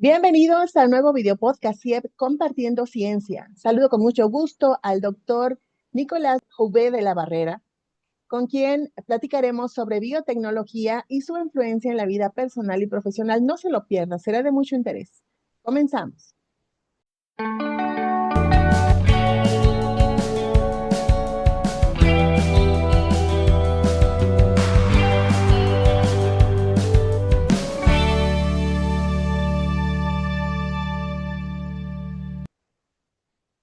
Bienvenidos al nuevo video podcast CIEP Compartiendo Ciencia. Saludo con mucho gusto al doctor Nicolás Jouvet de la Barrera, con quien platicaremos sobre biotecnología y su influencia en la vida personal y profesional. No se lo pierda, será de mucho interés. Comenzamos.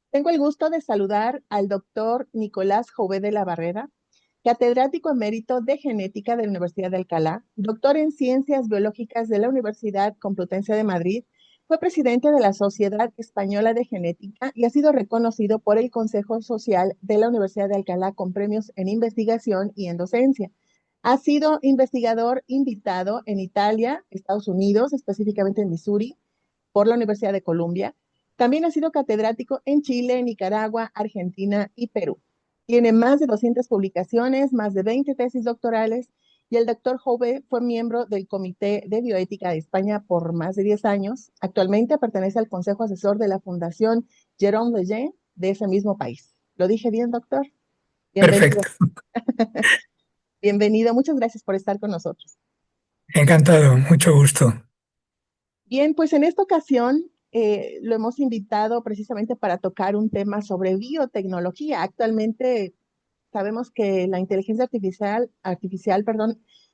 Tengo el gusto de saludar al doctor Nicolás Jouvet de la Barrera, catedrático emérito de genética de la Universidad de Alcalá, doctor en ciencias biológicas de la Universidad Complutense de Madrid, fue presidente de la Sociedad Española de Genética y ha sido reconocido por el Consejo Social de la Universidad de Alcalá con premios en investigación y en docencia. Ha sido investigador invitado en Italia, Estados Unidos, específicamente en Missouri, por la Universidad de Columbia. También ha sido catedrático en Chile, Nicaragua, Argentina y Perú. Tiene más de 200 publicaciones, más de 20 tesis doctorales, y el doctor Jouvet fue miembro del Comité de Bioética de España por más de 10 años. Actualmente pertenece al Consejo Asesor de la Fundación Jérôme Lejeune de ese mismo país. ¿Lo dije bien, doctor? Bienvenido. Perfecto, Bienvenido. Muchas gracias por estar con nosotros. encantado, mucho gusto. Bien, pues en esta ocasión lo hemos invitado precisamente para tocar un tema sobre biotecnología. Actualmente sabemos que la inteligencia artificial,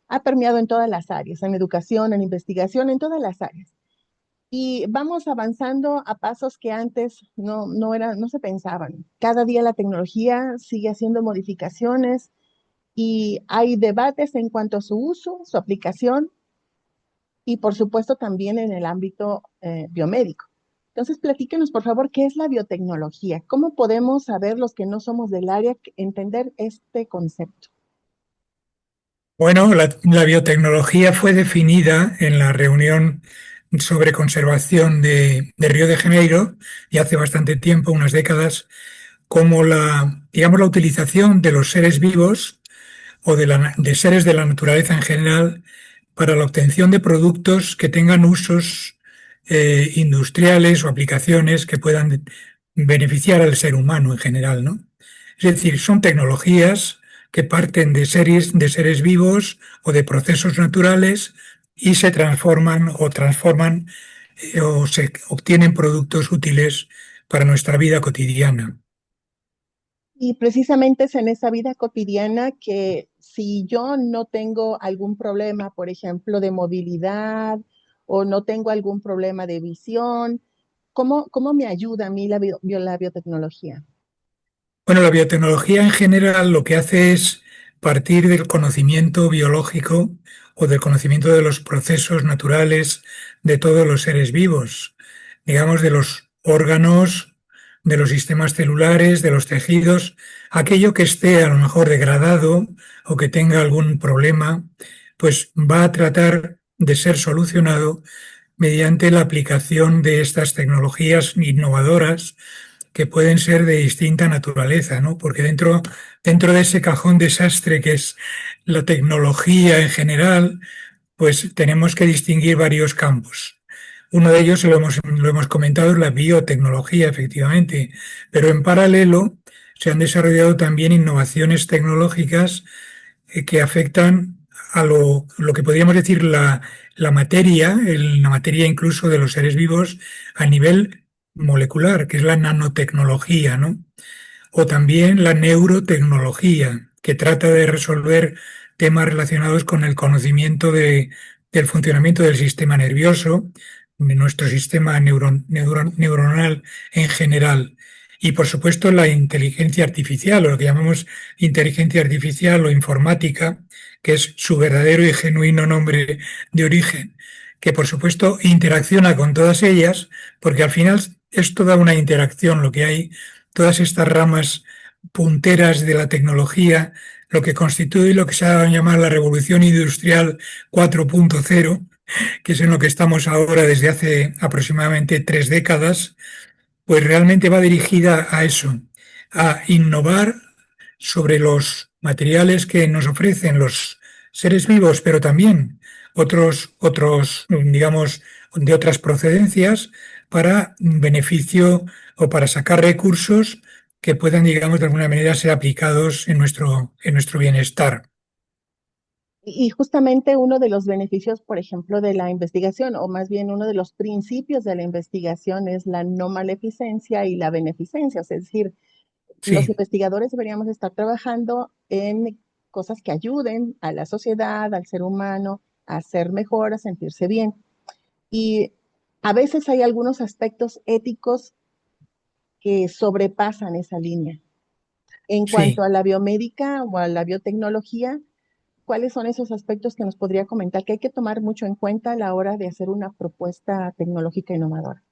ha permeado en todas las áreas, en educación, en investigación, en todas las áreas. Y vamos avanzando a pasos que antes no se pensaban. Cada día la tecnología sigue haciendo modificaciones y hay debates en cuanto a su uso, su aplicación y por supuesto también en el ámbito biomédico. Entonces, platíquenos, por favor, ¿qué es la biotecnología? ¿Cómo podemos saber los que no somos del área entender este concepto? Bueno, la biotecnología fue definida en la reunión sobre conservación de Río de Janeiro, y hace bastante tiempo, unas décadas, como digamos, la utilización de los seres vivos o de seres de la naturaleza en general para la obtención de productos que tengan usos industriales o aplicaciones que puedan beneficiar al ser humano en general, ¿no? Es decir, son tecnologías que parten de seres vivos o de procesos naturales y se transforman o se obtienen productos útiles para nuestra vida cotidiana. Y precisamente es en esa vida cotidiana que si yo no tengo algún problema, por ejemplo, de movilidad o no tengo algún problema de visión, ¿cómo me ayuda a mí la biotecnología? Bueno, la biotecnología en general lo que hace es partir del conocimiento biológico o del conocimiento de los procesos naturales de todos los seres vivos, digamos, de los órganos, de los sistemas celulares, de los tejidos, aquello que esté a lo mejor degradado o que tenga algún problema, pues va a tratar de ser solucionado mediante la aplicación de estas tecnologías innovadoras que pueden ser de distinta naturaleza, ¿no? Porque dentro de ese cajón desastre que es la tecnología en general, pues tenemos que distinguir varios campos. Uno de ellos lo hemos comentado, es la biotecnología, efectivamente, pero en paralelo se han desarrollado también innovaciones tecnológicas que afectan a lo que podríamos decir la materia, la materia incluso de los seres vivos a nivel molecular, que es la nanotecnología, ¿no? O también la neurotecnología, que trata de resolver temas relacionados con el conocimiento del funcionamiento del sistema nervioso, de nuestro sistema neuronal en general. Y por supuesto la inteligencia artificial, o lo que llamamos inteligencia artificial o informática, que es su verdadero y genuino nombre de origen, que por supuesto interacciona con todas ellas, porque al final es toda una interacción lo que hay, todas estas ramas punteras de la tecnología, lo que constituye lo que se ha llamado la revolución industrial 4.0, que es en lo que estamos ahora desde hace aproximadamente 3 décadas, pues realmente va dirigida a eso, a innovar sobre los materiales que nos ofrecen los seres vivos, pero también digamos, de otras procedencias para beneficio o para sacar recursos que puedan, digamos, de alguna manera ser aplicados en nuestro bienestar. Y justamente uno de los beneficios, por ejemplo, de la investigación, o más bien uno de los principios de la investigación es la no maleficencia y la beneficencia. O sea, es decir, los Sí. investigadores deberíamos estar trabajando en cosas que ayuden a la sociedad, al ser humano, a ser mejor, a sentirse bien. Y a veces hay algunos aspectos éticos que sobrepasan esa línea. En cuanto Sí, a la biomédica o a la biotecnología, ¿cuáles son esos aspectos que nos podría comentar que hay que tomar mucho en cuenta a la hora de hacer una propuesta tecnológica innovadora?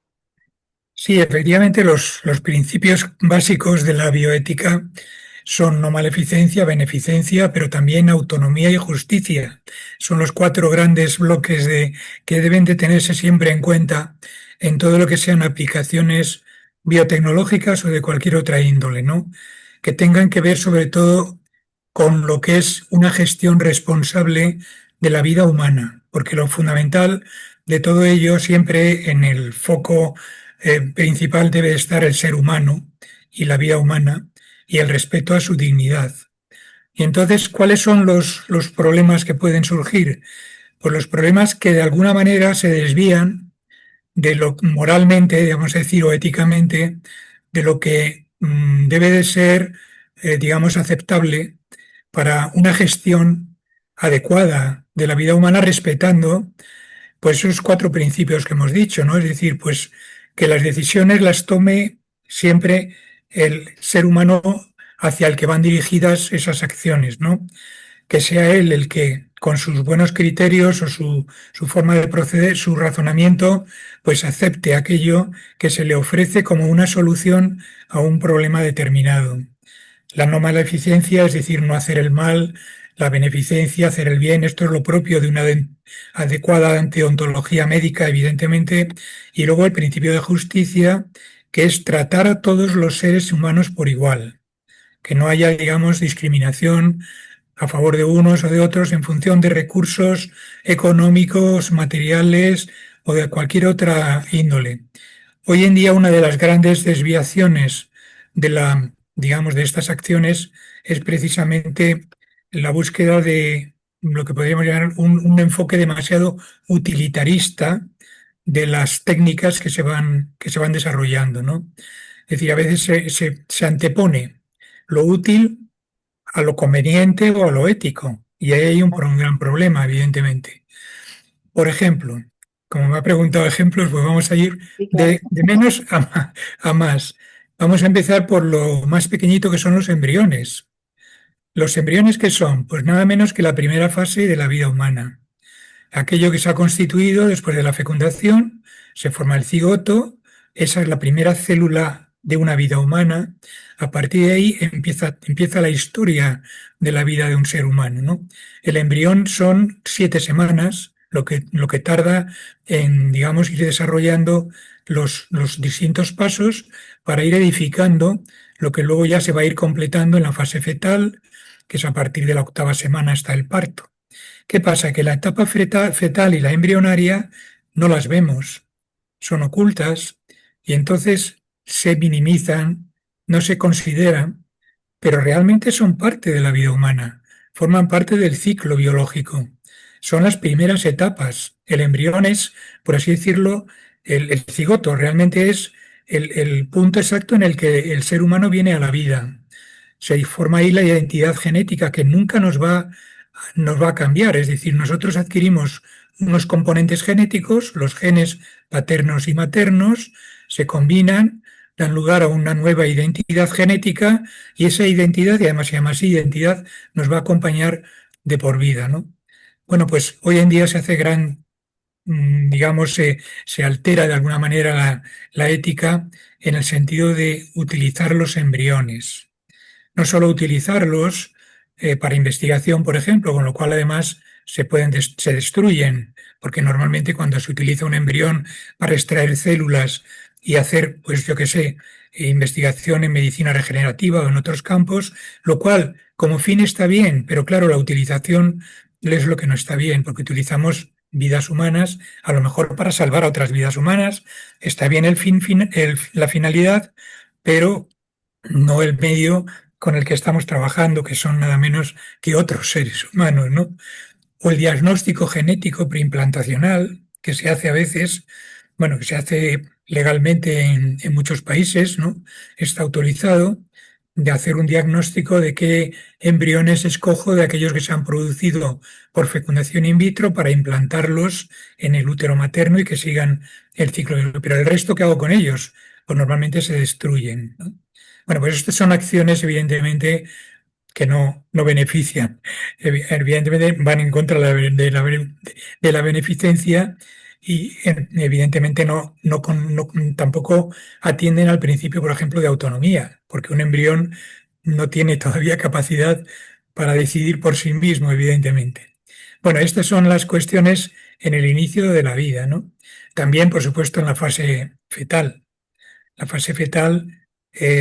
sí, efectivamente los principios básicos de la bioética son no maleficencia, beneficencia, pero también autonomía y justicia. Son los cuatro grandes bloques que deben de tenerse siempre en cuenta en todo lo que sean aplicaciones biotecnológicas o de cualquier otra índole, ¿no? Que tengan que ver sobre todo con lo que es una gestión responsable de la vida humana, porque lo fundamental de todo ello siempre en el foco principal debe estar el ser humano y la vida humana y el respeto a su dignidad. Y entonces, ¿cuáles son los problemas que pueden surgir? Pues los problemas que de alguna manera se desvían de lo moralmente, digamos decir, o éticamente, de lo que debe de ser, digamos, aceptable para una gestión adecuada de la vida humana, respetando pues esos cuatro principios que hemos dicho, ¿no? Es decir, pues que las decisiones las tome siempre el ser humano hacia el que van dirigidas esas acciones, ¿no? Que sea él el que, con sus buenos criterios o su forma de proceder, su razonamiento, pues acepte aquello que se le ofrece como una solución a un problema determinado. La no maleficencia, es decir, no hacer el mal; la beneficencia, hacer el bien. Esto es lo propio de una adecuada deontología médica, evidentemente. Y luego el principio de justicia, que es tratar a todos los seres humanos por igual, que no haya, digamos, discriminación a favor de unos o de otros en función de recursos económicos, materiales o de cualquier otra índole. Hoy en día una de las grandes desviaciones de digamos, de estas acciones es precisamente la búsqueda de lo que podríamos llamar un enfoque demasiado utilitarista de las técnicas que se van desarrollando, ¿no? Es decir, a veces se antepone lo útil a lo conveniente o a lo ético, y ahí hay un gran problema, evidentemente. Por ejemplo, como me ha preguntado ejemplos, pues vamos a ir Sí, claro. de menos a más. Vamos a empezar por lo más pequeñito, que son los embriones. ¿Los embriones qué son? Pues nada menos que la primera fase de la vida humana. Aquello que se ha constituido después de la fecundación, se forma el cigoto, esa es la primera célula de una vida humana. A partir de ahí empieza la historia de la vida de un ser humano, ¿no? El embrión son 7 semanas, lo que tarda en, digamos, ir desarrollando los distintos pasos para ir edificando lo que luego ya se va a ir completando en la fase fetal, que es a partir de la 8ª semana hasta el parto. ¿Qué pasa? Que la etapa fetal y la embrionaria no las vemos, son ocultas y entonces se minimizan, no se consideran, pero realmente son parte de la vida humana, forman parte del ciclo biológico. Son las primeras etapas. El embrión es, por así decirlo, el cigoto, realmente es el punto exacto en el que el ser humano viene a la vida. Se forma ahí la identidad genética que nunca nos va a cambiar. Es decir, nosotros adquirimos unos componentes genéticos, los genes paternos y maternos, se combinan, dan lugar a una nueva identidad genética y esa identidad, y además se llama así, identidad, nos va a acompañar de por vida, ¿no? Bueno, pues hoy en día se hace digamos, se altera de alguna manera la ética en el sentido de utilizar los embriones. No solo utilizarlos para investigación, por ejemplo, con lo cual además se destruyen, porque normalmente cuando se utiliza un embrión para extraer células y hacer, pues yo qué sé, investigación en medicina regenerativa o en otros campos, lo cual como fin está bien, pero claro, la utilización es lo que no está bien, porque utilizamos vidas humanas, a lo mejor para salvar a otras vidas humanas. Está bien la finalidad, pero no el medio con el que estamos trabajando, que son nada menos que otros seres humanos, ¿no? O el diagnóstico genético preimplantacional, que se hace a veces, bueno, que se hace legalmente en muchos países, ¿no? Está autorizado de hacer un diagnóstico de qué embriones escojo de aquellos que se han producido por fecundación in vitro para implantarlos en el útero materno y que sigan el ciclo. Pero el resto, ¿qué hago con ellos? Pues normalmente se destruyen, ¿no? Bueno, pues estas son acciones, evidentemente, que no benefician. Evidentemente van en contra de la beneficencia y evidentemente tampoco atienden al principio, por ejemplo, de autonomía, porque un embrión no tiene todavía capacidad para decidir por sí mismo, evidentemente. Bueno, estas son las cuestiones en el inicio de la vida, ¿no? También, por supuesto, en la fase fetal. La fase fetal,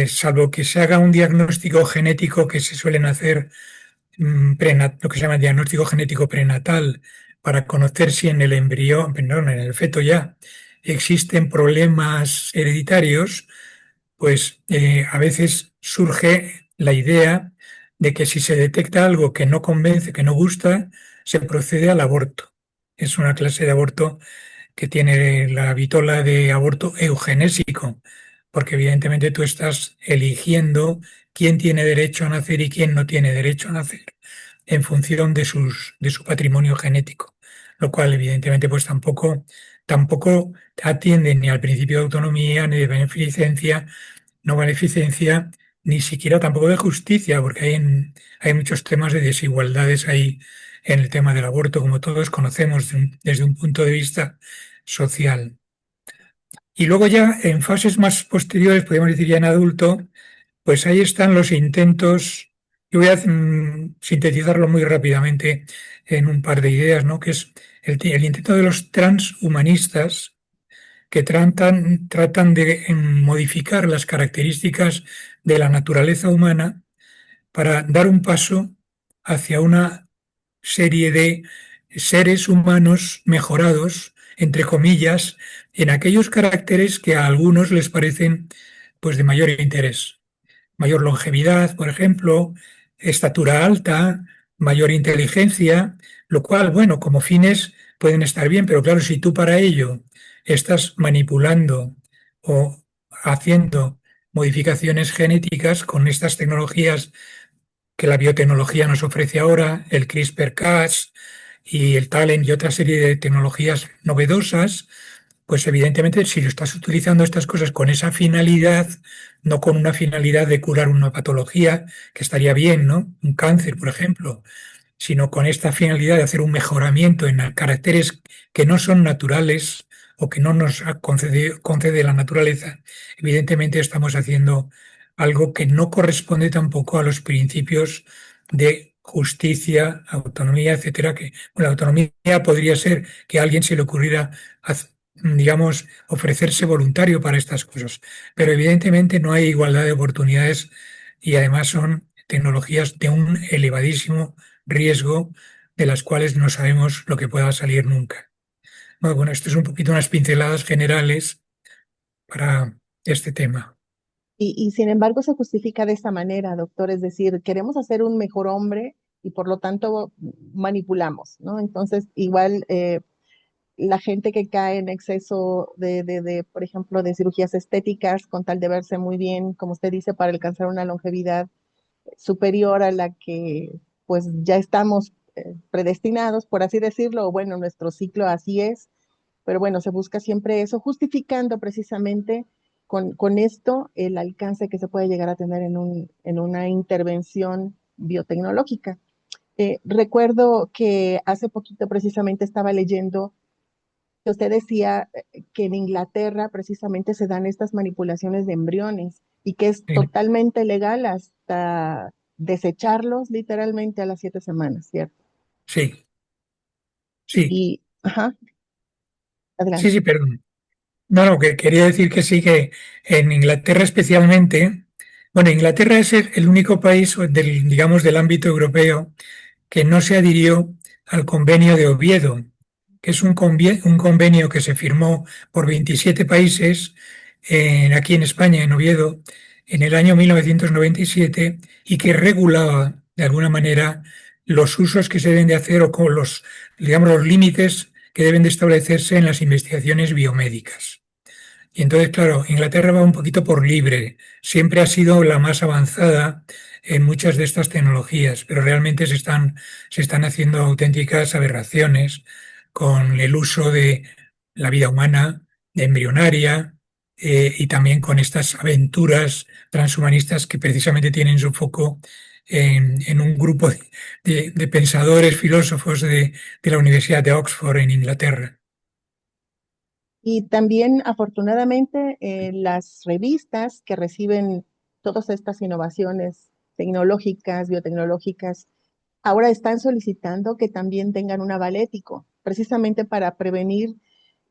salvo que se haga un diagnóstico genético que se suelen hacer, lo que se llama diagnóstico genético prenatal, para conocer si en el embrión, perdón, en el feto ya existen problemas hereditarios, pues a veces surge la idea de que si se detecta algo que no convence, que no gusta, se procede al aborto. Es una clase de aborto que tiene la vitola de aborto eugenésico, porque evidentemente tú estás eligiendo quién tiene derecho a nacer y quién no tiene derecho a nacer en función de su patrimonio genético, lo cual evidentemente pues tampoco atiende ni al principio de autonomía, ni de beneficencia, no beneficencia, ni siquiera tampoco de justicia, porque hay muchos temas de desigualdades ahí en el tema del aborto, como todos conocemos desde un punto de vista social. Y luego ya en fases más posteriores, podríamos decir ya en adulto, pues ahí están los intentos. Yo voy a sintetizarlo muy rápidamente en un par de ideas, ¿no? Que es el intento de los transhumanistas que tratan de modificar las características de la naturaleza humana para dar un paso hacia una serie de seres humanos mejorados, entre comillas, en aquellos caracteres que a algunos les parecen pues de mayor interés. Mayor longevidad, por ejemplo, estatura alta, mayor inteligencia, lo cual, bueno, como fines pueden estar bien, pero claro, si tú para ello estás manipulando o haciendo modificaciones genéticas con estas tecnologías que la biotecnología nos ofrece ahora, el CRISPR-Cas y el Talent y otra serie de tecnologías novedosas, pues evidentemente si lo estás utilizando estas cosas con esa finalidad, no con una finalidad de curar una patología, que estaría bien, ¿no? Un cáncer, por ejemplo, sino con esta finalidad de hacer un mejoramiento en caracteres que no son naturales o que no nos concede la naturaleza, evidentemente estamos haciendo algo que no corresponde tampoco a los principios de justicia, autonomía, etcétera, que bueno, la autonomía podría ser que a alguien se le ocurriera, digamos, ofrecerse voluntario para estas cosas, pero evidentemente no hay igualdad de oportunidades y además son tecnologías de un elevadísimo riesgo de las cuales no sabemos lo que pueda salir nunca. Bueno, esto es un poquito unas pinceladas generales para este tema. Y sin embargo se justifica de esta manera, doctor, es decir, queremos hacer un mejor hombre y por lo tanto manipulamos, ¿no? Entonces, igual la gente que cae en exceso por ejemplo, de cirugías estéticas con tal de verse muy bien, como usted dice, para alcanzar una longevidad superior a la que pues ya estamos predestinados, por así decirlo, o bueno, nuestro ciclo así es, pero bueno, se busca siempre eso, justificando precisamente con esto el alcance que se puede llegar a tener en una intervención biotecnológica. Recuerdo que hace poquito precisamente estaba leyendo que usted decía que en Inglaterra precisamente se dan estas manipulaciones de embriones y que es Sí, totalmente legal hasta desecharlos literalmente a las 7 semanas, ¿cierto? sí, sí, Ajá, sí, adelante. sí, perdón. No, que quería decir que sí, que en Inglaterra especialmente, bueno, Inglaterra es el único país digamos, del ámbito europeo que no se adhirió al convenio de Oviedo. que es un convenio que se firmó por 27 países aquí en España, en Oviedo, en el año 1997 y que regulaba de alguna manera los usos que se deben de hacer o con los, digamos, los límites que deben de establecerse en las investigaciones biomédicas. Y entonces, claro, Inglaterra va un poquito por libre. Siempre ha sido la más avanzada en muchas de estas tecnologías, pero realmente se están haciendo auténticas aberraciones con el uso de la vida humana, de embrionaria, y también con estas aventuras transhumanistas que precisamente tienen su foco en un grupo de pensadores, filósofos de la Universidad de Oxford en Inglaterra. Y también, afortunadamente, las revistas que reciben todas estas innovaciones tecnológicas, biotecnológicas, ahora están solicitando que también tengan un aval ético, precisamente para prevenir,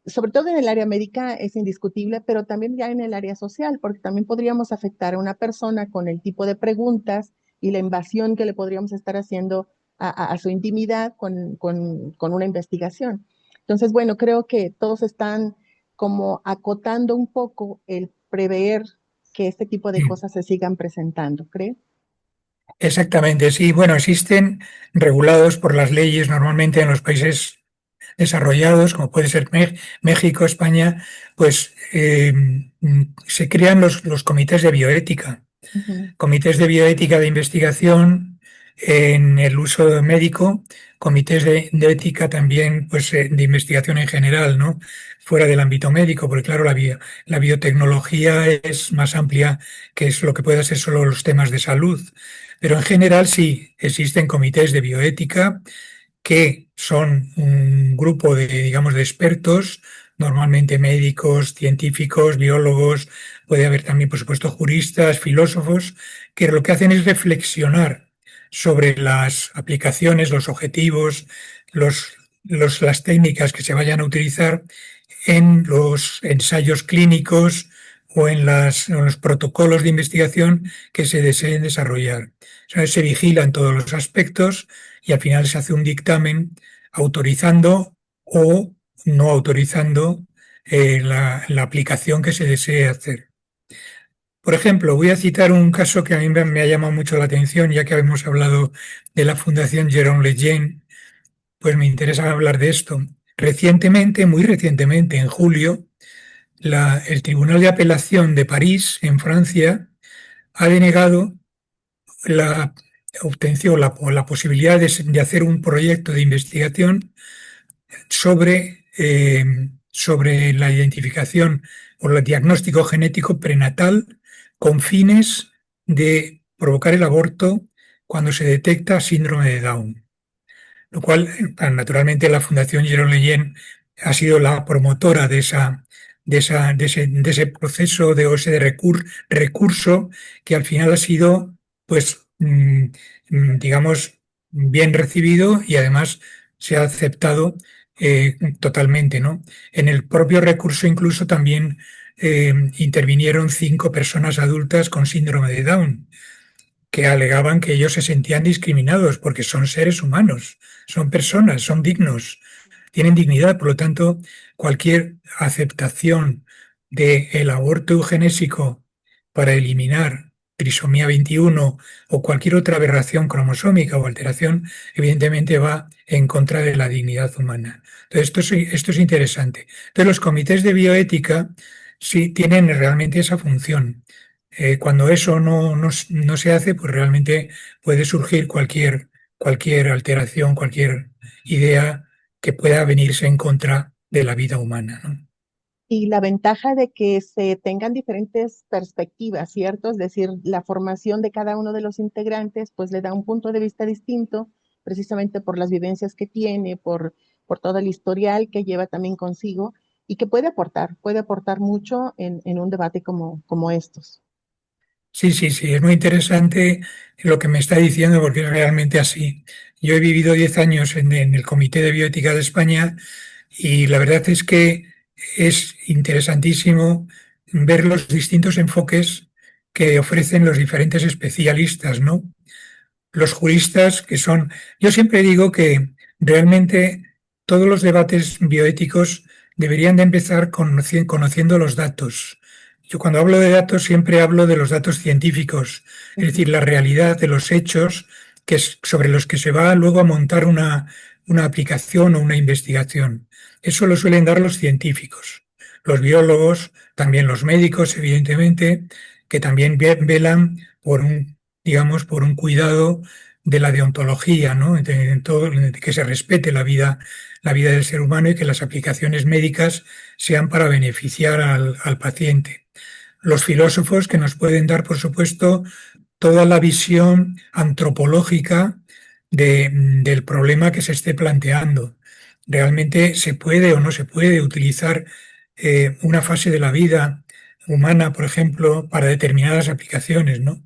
sobre todo en el área médica es indiscutible, pero también ya en el área social, porque también podríamos afectar a una persona con el tipo de preguntas y la invasión que le podríamos estar haciendo a su intimidad con una investigación. Entonces, bueno, creo que todos están como acotando un poco el prever que este tipo de cosas se sigan presentando, ¿cree? Exactamente, sí. Bueno, existen regulados por las leyes normalmente en los países desarrollados, como puede ser México, España, pues se crean los comités de bioética. Ujú. Comités de bioética de investigación en el uso médico, comités de ética también, pues de investigación en general, ¿no? Fuera del ámbito médico, porque claro, la biotecnología es más amplia que es lo que puede ser solo los temas de salud. Pero en general sí, existen comités de bioética que son un grupo de, digamos, de expertos, normalmente médicos, científicos, biólogos, puede haber también, por supuesto, juristas, filósofos, que lo que hacen es reflexionar sobre las aplicaciones, los objetivos, las técnicas que se vayan a utilizar en los ensayos clínicos o en los protocolos de investigación que se deseen desarrollar. O sea, se vigilan todos los aspectos y al final se hace un dictamen autorizando o no autorizando la aplicación que se desee hacer. Por ejemplo, voy a citar un caso que a mí me ha llamado mucho la atención, ya que hemos hablado de la Fundación Jérôme Lejeune, pues me interesa hablar de esto. Recientemente, muy recientemente, en julio, el Tribunal de Apelación de París, en Francia, ha denegado la obtención o la posibilidad de hacer un proyecto de investigación sobre la identificación o el diagnóstico genético prenatal con fines de provocar el aborto cuando se detecta síndrome de Down. Lo cual, naturalmente, la Fundación Jérôme Lejeune ha sido la promotora de ese proceso, de ese recurso que al final ha sido, pues, digamos, bien recibido y además se ha aceptado totalmente, ¿no? En el propio recurso incluso también intervinieron 5 personas adultas con síndrome de Down que alegaban que ellos se sentían discriminados porque son seres humanos, son personas, son dignos, tienen dignidad. Por lo tanto, cualquier aceptación del aborto eugenésico para eliminar trisomía 21 o cualquier otra aberración cromosómica o alteración, evidentemente va en contra de la dignidad humana. Entonces, esto es interesante. Entonces, los comités de bioética sí tienen realmente esa función. Cuando eso no se hace, pues realmente puede surgir cualquier alteración, cualquier idea que pueda venirse en contra de la vida humana, ¿no? Y la ventaja de que se tengan diferentes perspectivas, ¿cierto? Es decir, la formación de cada uno de los integrantes, pues le da un punto de vista distinto, precisamente por las vivencias que tiene, por todo el historial que lleva también consigo y que puede aportar mucho en un debate como estos. Sí, sí, sí, es muy interesante lo que me está diciendo porque es realmente así. Yo he vivido 10 años en el Comité de Bioética de España y la verdad es que es interesantísimo ver los distintos enfoques que ofrecen los diferentes especialistas, ¿no? Los juristas que son, yo siempre digo que realmente todos los debates bioéticos deberían de empezar conociendo los datos. Yo cuando hablo de datos siempre hablo de los datos científicos, es decir, la realidad de los hechos sobre los que se va luego a montar una aplicación o una investigación. Eso lo suelen dar los científicos, los biólogos, también los médicos, evidentemente, que también velan por digamos, por un cuidado de la deontología, ¿no? De que se respete la vida del ser humano y que las aplicaciones médicas sean para beneficiar al paciente. Los filósofos que nos pueden dar, por supuesto, toda la visión antropológica del problema que se esté planteando. ¿Realmente se puede o no se puede utilizar una fase de la vida humana, por ejemplo, para determinadas aplicaciones, ¿no?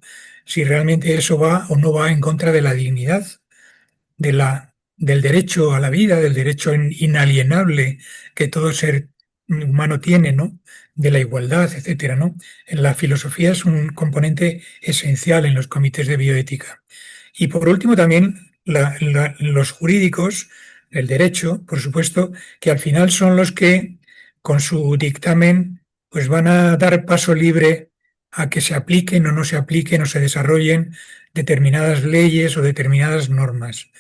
Si realmente eso va o no va en contra de la dignidad, del derecho a la vida, del derecho inalienable que todo ser humano tiene, ¿no? De la igualdad, etcétera, ¿no? La filosofía es un componente esencial en los comités de bioética. Y por último también los jurídicos, el derecho, por supuesto, que al final son los que con su dictamen pues van a dar paso libre a que se apliquen o no se apliquen o se desarrollen determinadas leyes o determinadas normas.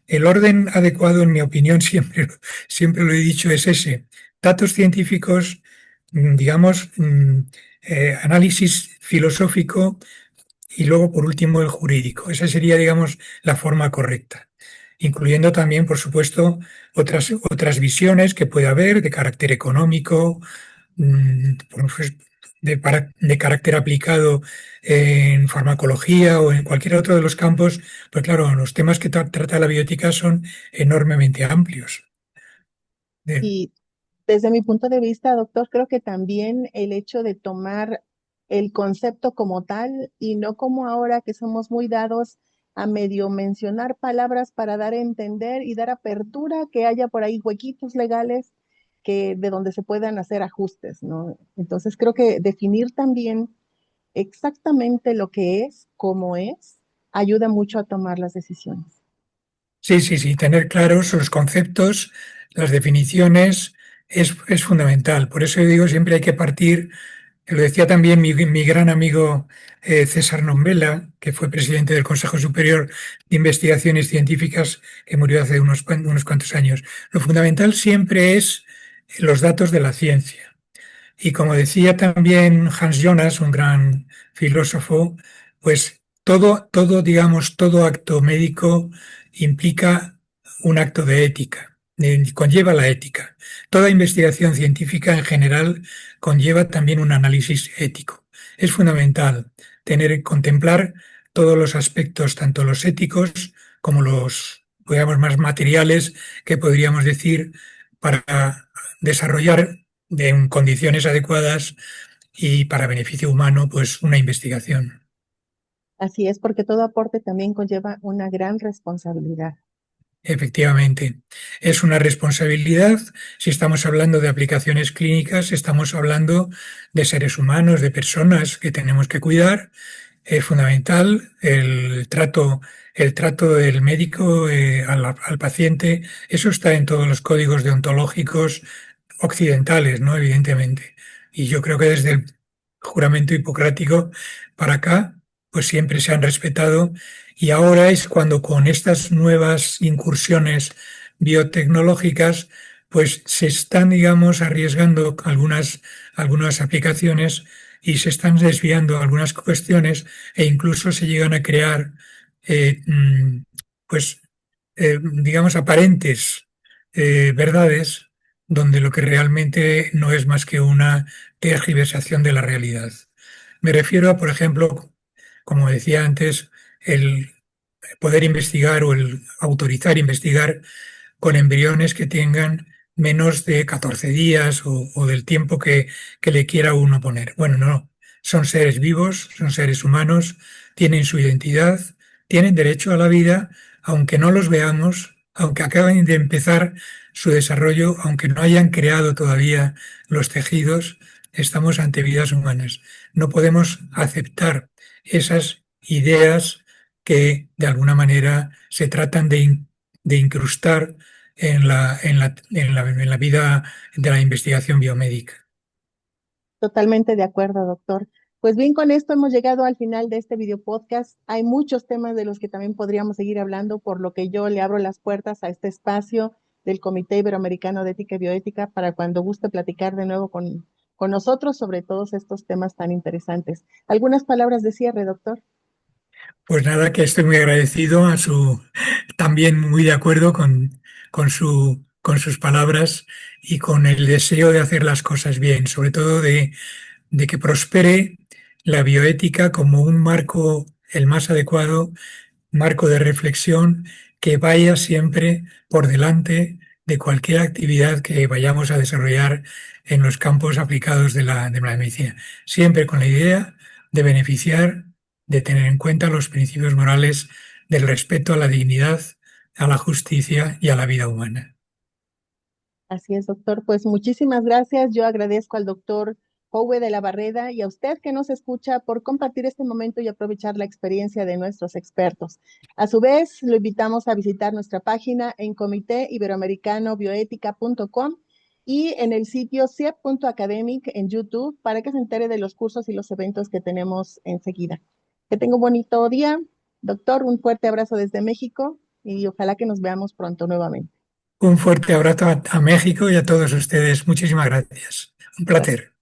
El orden adecuado, en mi opinión, siempre lo he dicho, es ese. Datos científicos, digamos, análisis filosófico y luego, por último, el jurídico. Esa sería, digamos, la forma correcta, incluyendo también, por supuesto, otras visiones que puede haber de carácter económico, de carácter aplicado en farmacología o en cualquier otro de los campos, pues claro, los temas que trata la bioética son enormemente amplios. Y desde mi punto de vista, doctor, creo que también el hecho de tomar el concepto como tal y no como ahora que somos muy dados a medio mencionar palabras para dar a entender y dar apertura, que haya por ahí huequitos legales de donde se puedan hacer ajustes, ¿no? Entonces creo que definir también exactamente lo que es, cómo es, ayuda mucho a tomar las decisiones. Sí, sí, sí, tener claros los conceptos, las definiciones es fundamental. Por eso yo digo, siempre hay que partir, lo decía también mi gran amigo César Nombela, que fue presidente del Consejo Superior de Investigaciones Científicas, que murió hace unos cuantos años. Lo fundamental siempre es los datos de la ciencia. Y como decía también Hans Jonas, un gran filósofo, pues digamos, todo acto médico implica un acto de ética, conlleva la ética. Toda investigación científica en general conlleva también un análisis ético. Es fundamental contemplar todos los aspectos, tanto los éticos como los, digamos, más materiales que podríamos decir para desarrollar en condiciones adecuadas y para beneficio humano, pues una investigación. Así es, porque todo aporte también conlleva una gran responsabilidad. Efectivamente, es una responsabilidad. Si estamos hablando de aplicaciones clínicas, estamos hablando de seres humanos, de personas que tenemos que cuidar. Es fundamental el trato del médico al paciente. Eso está en todos los códigos deontológicos occidentales, ¿no? Evidentemente. Y yo creo que desde el juramento hipocrático para acá, pues siempre se han respetado. Y ahora es cuando con estas nuevas incursiones biotecnológicas, pues se están, digamos, arriesgando algunas aplicaciones y se están desviando algunas cuestiones e incluso se llegan a crear, eh, mm, pues, digamos, aparentes verdades donde lo que realmente no es más que una tergiversación de la realidad. Me refiero a, por ejemplo, como decía antes, el poder investigar o el autorizar investigar con embriones que tengan menos de 14 días o del tiempo que le quiera uno poner. Bueno, no, son seres vivos, son seres humanos, tienen su identidad, tienen derecho a la vida, aunque no los veamos, aunque acaben de empezar su desarrollo, aunque no hayan creado todavía los tejidos, estamos ante vidas humanas. No podemos aceptar esas ideas que de alguna manera se tratan de incrustar en la vida de la investigación biomédica. Totalmente de acuerdo, doctor. Pues bien, con esto hemos llegado al final de este video podcast. Hay muchos temas de los que también podríamos seguir hablando, por lo que yo le abro las puertas a este espacio del Comité Iberoamericano de Ética y Bioética para cuando guste platicar de nuevo con nosotros sobre todos estos temas tan interesantes. ¿Algunas palabras de cierre, doctor? Pues nada, que estoy muy agradecido también muy de acuerdo con sus palabras y con el deseo de hacer las cosas bien, sobre todo de que prospere la bioética como un marco el más adecuado, marco de reflexión que vaya siempre por delante de cualquier actividad que vayamos a desarrollar en los campos aplicados de la medicina, siempre con la idea de beneficiar, de tener en cuenta los principios morales del respeto a la dignidad, a la justicia y a la vida humana. Así es, doctor. Pues muchísimas gracias. Yo agradezco al doctor Howe de la Barreda y a usted que nos escucha por compartir este momento y aprovechar la experiencia de nuestros expertos. A su vez, lo invitamos a visitar nuestra página en comitéiberoamericano.bioética.com y en el sitio ciep.academic en YouTube para que se entere de los cursos y los eventos que tenemos enseguida. Que tenga un bonito día. Doctor, un fuerte abrazo desde México y ojalá que nos veamos pronto nuevamente. Un fuerte abrazo a México y a todos ustedes. Muchísimas gracias. Un Gracias. placer.